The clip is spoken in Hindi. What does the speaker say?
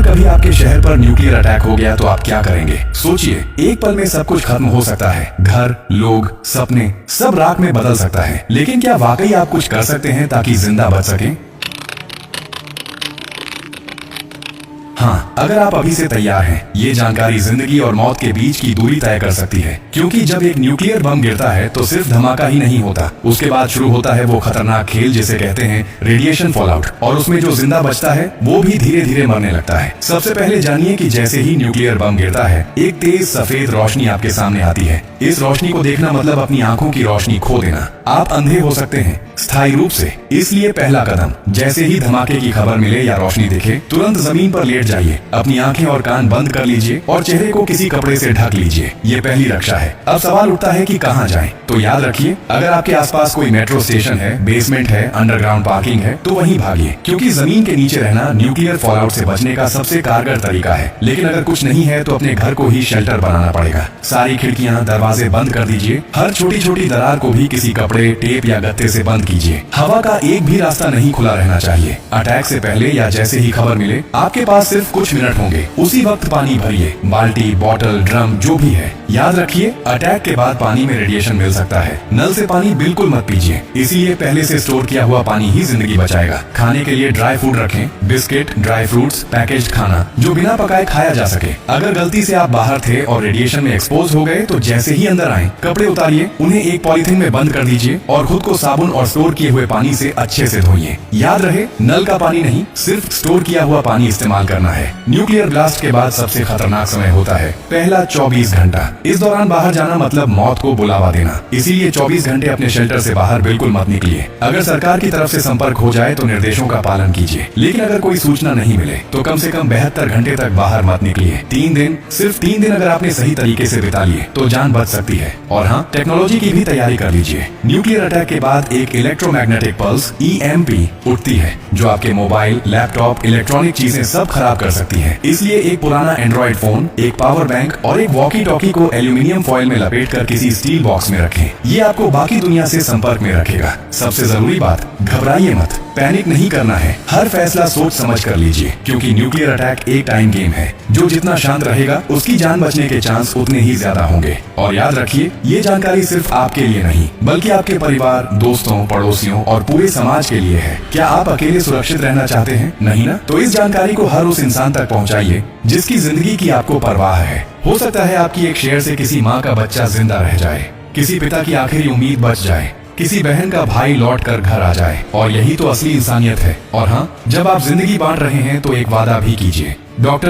कभी आपके शहर पर न्यूक्लियर अटैक हो गया तो आप क्या करेंगे? सोचिए, एक पल में सब कुछ खत्म हो सकता है। घर, लोग, सपने सब राख में बदल सकता है। लेकिन क्या वाकई आप कुछ कर सकते हैं ताकि जिंदा बच सकें? हाँ, अगर आप अभी से तैयार हैं, ये जानकारी जिंदगी और मौत के बीच की दूरी तय कर सकती है। क्योंकि जब एक न्यूक्लियर बम गिरता है तो सिर्फ धमाका ही नहीं होता, उसके बाद शुरू होता है वो खतरनाक खेल जिसे कहते हैं रेडिएशन फॉलआउट। और उसमें जो जिंदा बचता है वो भी धीरे धीरे मरने लगता है। सबसे पहले जानिए कि जैसे ही न्यूक्लियर बम गिरता है, एक तेज सफेद रोशनी आपके सामने आती है। इस रोशनी को देखना मतलब अपनी आंखों की रोशनी खो देना। आप अंधे हो सकते हैं स्थायी रूप से। इसलिए पहला कदम, जैसे ही धमाके की खबर मिले या रोशनी दिखे, तुरंत जमीन पर लेट जाइए, अपनी आंखें और कान बंद कर लीजिए और चेहरे को किसी कपड़े से ढक लीजिए। ये पहली रक्षा है। अब सवाल उठता है कि कहाँ जाएं? तो याद रखिए, अगर आपके आसपास कोई मेट्रो स्टेशन है, बेसमेंट है, अंडरग्राउंड पार्किंग है, तो वहीं भागिए, क्योंकि जमीन के नीचे रहना न्यूक्लियर फॉलआउट से बचने का सबसे कारगर तरीका है। लेकिन अगर कुछ नहीं है तो अपने घर को ही शेल्टर बनाना पड़ेगा। सारी खिड़कियां, दरवाजे बंद कर दीजिए। हर छोटी छोटी दरार को भी किसी कपड़े, टेप या गत्ते से बंद कीजिए। हवा का एक भी रास्ता नहीं खुला रहना चाहिए। अटैक से पहले या जैसे ही खबर मिले, आपके पास सिर्फ कुछ मिनट होंगे। उसी वक्त पानी भरिए, बाल्टी, बोतल, ड्रम जो भी है। याद रखिए, अटैक के बाद पानी में रेडिएशन मिल सकता है। नल से पानी बिल्कुल मत पीजिए, इसीलिए पहले से स्टोर किया हुआ पानी ही जिंदगी बचाएगा। खाने के लिए ड्राई फूड रखें, बिस्किट, ड्राई फ्रूट्स, पैकेज्ड खाना जो बिना पकाए खाया जा सके। अगर गलती से आप बाहर थे और रेडिएशन में एक्सपोज हो गए तो जैसे ही अंदर आए, कपड़े उतारिए, उन्हें एक पॉलिथीन में बंद कर दीजिए और खुद को साबुन और स्टोर किए हुए पानी से अच्छे से धोइए। याद रहे, नल का पानी नहीं, सिर्फ स्टोर किया हुआ पानी इस्तेमाल करना है। न्यूक्लियर ब्लास्ट के बाद सबसे खतरनाक समय होता है पहला 24 घंटा। इस दौरान बाहर जाना मतलब मौत को बुलावा देना। इसीलिए 24 घंटे अपने शेल्टर से बाहर बिल्कुल मत निकलिए। अगर सरकार की तरफ से संपर्क हो जाए तो निर्देशों का पालन कीजिए, लेकिन अगर कोई सूचना नहीं मिले तो कम से कम 72 घंटे तक बाहर मत निकलिए। 3 दिन, सिर्फ 3 दिन अगर आपने सही तरीके से बिता लिए तो जान बच सकती है। और हाँ, टेक्नोलॉजी की भी तैयारी कर लीजिए। न्यूक्लियर अटैक के बाद एक इलेक्ट्रोमैग्नेटिक पल्स EMP उठती है, जो आपके मोबाइल, लैपटॉप, इलेक्ट्रॉनिक चीजें सब खराब कर सकती है। इसलिए एक पुराना एंड्रॉइड फोन, एक पावर बैंक और एक वॉकी टॉकी को एल्यूमिनियम फॉइल में लपेटकर किसी स्टील बॉक्स में रखें। ये आपको बाकी दुनिया से संपर्क में रखेगा। सबसे जरूरी बात, घबराइए मत, पैनिक नहीं करना है। हर फैसला सोच समझ कर लीजिए, क्योंकि न्यूक्लियर अटैक एक टाइम गेम है। जो जितना शांत रहेगा, उसकी जान बचने के चांस उतने ही ज्यादा होंगे। और याद रखिए, ये जानकारी सिर्फ आपके लिए नहीं, बल्कि आपके परिवार, दोस्तों, पड़ोसियों और पूरे समाज के लिए है। क्या आप अकेले सुरक्षित रहना चाहते हैं? नहीं ना? तो इस जानकारी को हर उस इंसान तक पहुंचाइए जिसकी जिंदगी की आपको परवाह है। हो सकता है आपकी एक शेयर से किसी माँ का बच्चा जिंदा रह जाए, किसी पिता की आखिरी उम्मीद बच जाए, किसी बहन का भाई लौट कर घर आ जाए। और यही तो असली इंसानियत है। और हाँ, जब आप जिंदगी बांट रहे हैं तो एक वादा भी कीजिए। डॉक्टर